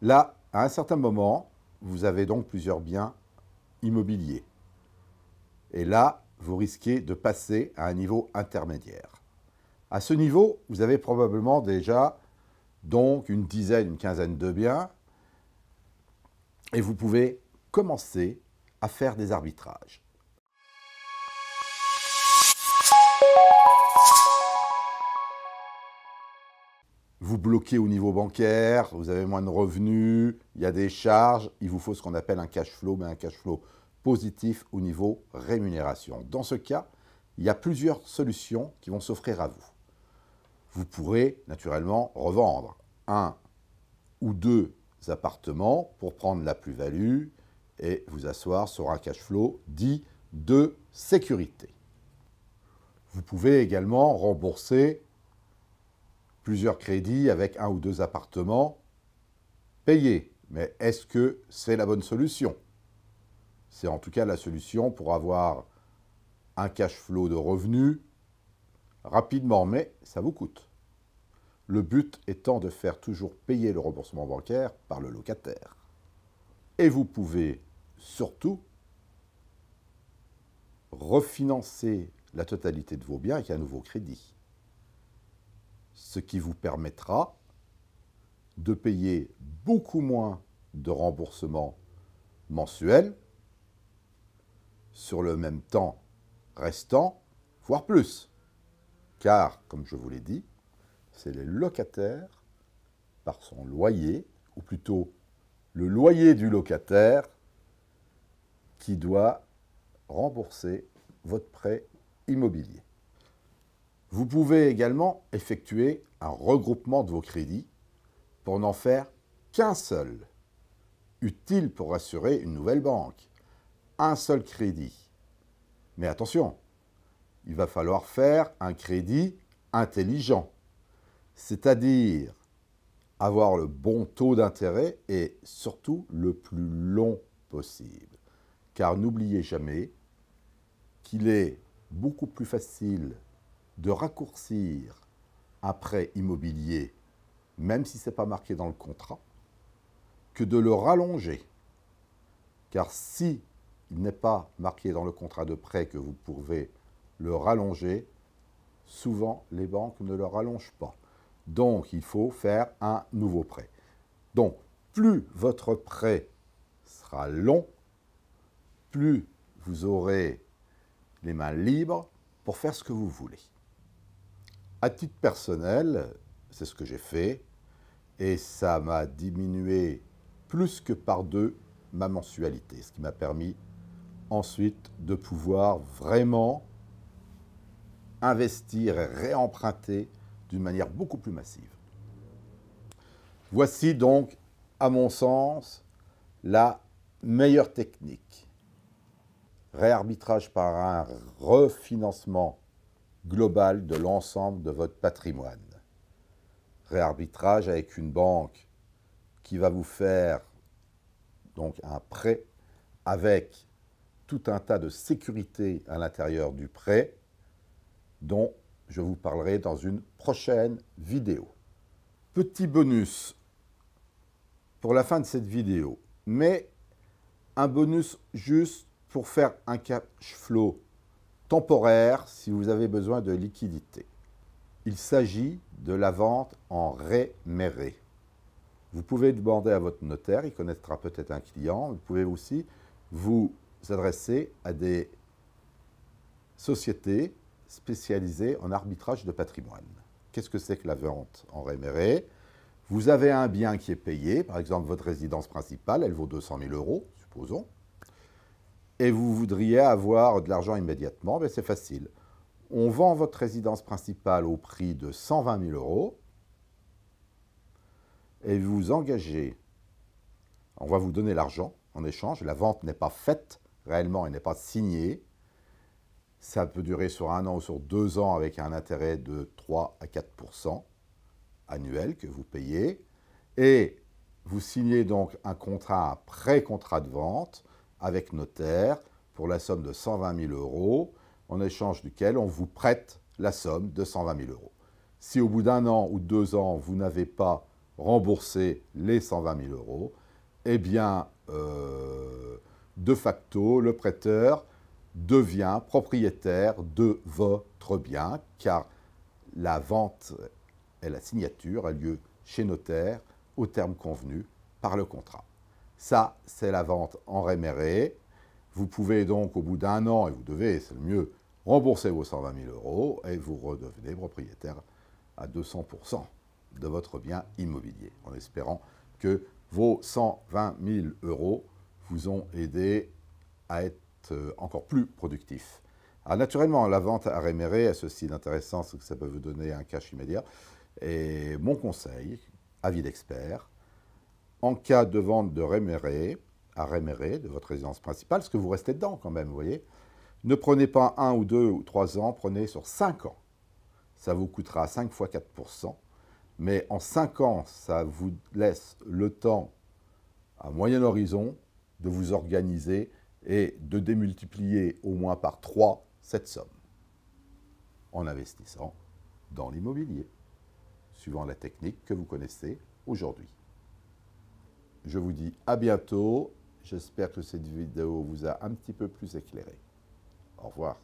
Là, à un certain moment, vous avez donc plusieurs biens immobiliers. Et là, vous risquez de passer à un niveau intermédiaire. À ce niveau, vous avez probablement déjà donc une dizaine, une quinzaine de biens et vous pouvez commencer à faire des arbitrages. Vous bloquez au niveau bancaire, vous avez moins de revenus, il y a des charges, il vous faut ce qu'on appelle un cash flow, mais un cash flow positif au niveau rémunération. Dans ce cas, il y a plusieurs solutions qui vont s'offrir à vous. Vous pourrez naturellement revendre un ou deux appartements pour prendre la plus-value et vous asseoir sur un cash flow dit de sécurité. Vous pouvez également rembourser plusieurs crédits avec un ou deux appartements payés. Mais est-ce que c'est la bonne solution? C'est en tout cas la solution pour avoir un cash flow de revenus rapidement, mais ça vous coûte. Le but étant de faire toujours payer le remboursement bancaire par le locataire. Et vous pouvez surtout refinancer la totalité de vos biens avec un nouveau crédit. Ce qui vous permettra de payer beaucoup moins de remboursement mensuel sur le même temps restant, voire plus. Car, comme je vous l'ai dit, c'est les locataires, par son loyer, ou plutôt le loyer du locataire, qui doit rembourser votre prêt immobilier. Vous pouvez également effectuer un regroupement de vos crédits pour n'en faire qu'un seul, utile pour assurer une nouvelle banque. Un seul crédit. Mais attention, il va falloir faire un crédit intelligent, c'est-à-dire avoir le bon taux d'intérêt et surtout le plus long possible. Car n'oubliez jamais qu'il est beaucoup plus facile de raccourcir un prêt immobilier, même si ce n'est pas marqué dans le contrat, que de le rallonger. Car si il n'est pas marqué dans le contrat de prêt que vous pouvez le rallonger, souvent les banques ne le rallongent pas. Donc il faut faire un nouveau prêt. Donc plus votre prêt sera long, plus vous aurez les mains libres pour faire ce que vous voulez. À titre personnel, c'est ce que j'ai fait et ça m'a diminué plus que par deux ma mensualité, ce qui m'a permis ensuite de pouvoir vraiment investir et réemprunter d'une manière beaucoup plus massive. Voici donc, à mon sens, la meilleure technique. Réarbitrage par un refinancement global de l'ensemble de votre patrimoine. Réarbitrage avec une banque qui va vous faire donc un prêt avec tout un tas de sécurité à l'intérieur du prêt dont je vous parlerai dans une prochaine vidéo. Petit bonus pour la fin de cette vidéo, mais un bonus juste pour faire un cash flow temporaire si vous avez besoin de liquidité. Il s'agit de la vente en réméré. Vous pouvez demander à votre notaire, il connaîtra peut-être un client. Vous pouvez aussi vous adresser à des sociétés spécialisées en arbitrage de patrimoine. Qu'est-ce que c'est que la vente en réméré? Vous avez un bien qui est payé, par exemple votre résidence principale, elle vaut 200 000 €, supposons, et vous voudriez avoir de l'argent immédiatement, bien c'est facile. On vend votre résidence principale au prix de 120 000 € et vous engagez, on va vous donner l'argent en échange, la vente n'est pas faite réellement, elle n'est pas signée, ça peut durer sur 1 an ou sur 2 ans avec un intérêt de 3 à 4% annuel que vous payez, et vous signez donc un contrat, un pré-contrat de vente avec notaire pour la somme de 120 000 €, en échange duquel on vous prête la somme de 120 000 €. Si au bout d'1 an ou 2 ans, vous n'avez pas rembourser les 120 000 euros, eh bien, de facto, le prêteur devient propriétaire de votre bien, car la vente et la signature a lieu chez notaire au terme convenu par le contrat. Ça, c'est la vente en réméré. Vous pouvez donc, au bout d'un an, et vous devez, c'est le mieux, rembourser vos 120 000 euros et vous redevenez propriétaire à 200% de votre bien immobilier, en espérant que vos 120 000 euros vous ont aidé à être encore plus productif. Alors naturellement, la vente à réméré a ceci d'intéressant, c'est que ça peut vous donner un cash immédiat. Et mon conseil, avis d'expert, en cas de vente de réméré, à réméré, de votre résidence principale, parce que vous restez dedans quand même, vous voyez, ne prenez pas 1 ou 2 ou 3 ans, prenez sur 5 ans. Ça vous coûtera 5 fois 4%, mais en 5 ans, ça vous laisse le temps, à moyen horizon, de vous organiser et de démultiplier au moins par 3 cette somme en investissant dans l'immobilier, suivant la technique que vous connaissez aujourd'hui. Je vous dis à bientôt. J'espère que cette vidéo vous a un petit peu plus éclairé. Au revoir.